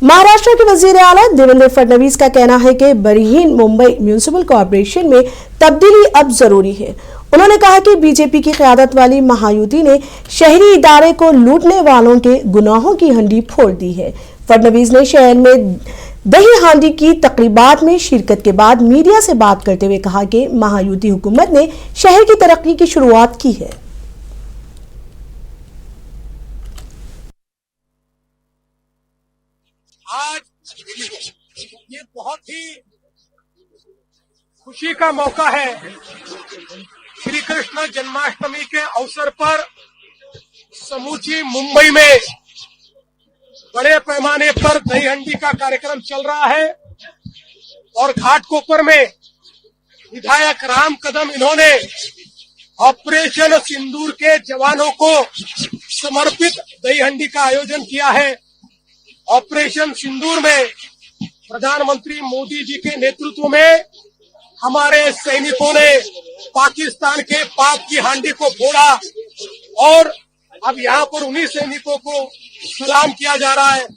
महाराष्ट्र के वजीर आला देवेंद्र फडणवीस का कहना है कि बरहीन मुंबई म्यूनिसिपल कॉर्पोरेशन में तब्दीली अब जरूरी है। उन्होंने कहा कि बीजेपी की क़यादत वाली महायुति ने शहरी इदारे को लूटने वालों के गुनाहों की हंडी फोड़ दी है। फडणवीस ने शहर में दही हांडी की तकरीबात में शिरकत के बाद मीडिया से बात करते हुए कहा कि महायुति हुकूमत ने शहर की तरक्की की शुरुआत की है। आज ये बहुत ही खुशी का मौका है। श्री कृष्ण जन्माष्टमी के अवसर पर समूची मुंबई में बड़े पैमाने पर दही हंडी का कार्यक्रम चल रहा है और घाटकोपर में विधायक राम कदम इन्होंने ऑपरेशन सिंदूर के जवानों को समर्पित दही हंडी का आयोजन किया है। ऑपरेशन सिंदूर में प्रधानमंत्री मोदी जी के नेतृत्व में हमारे सैनिकों ने पाकिस्तान के पाप की हांडी को फोड़ा और अब यहाँ पर उन्हीं सैनिकों को सलाम किया जा रहा है।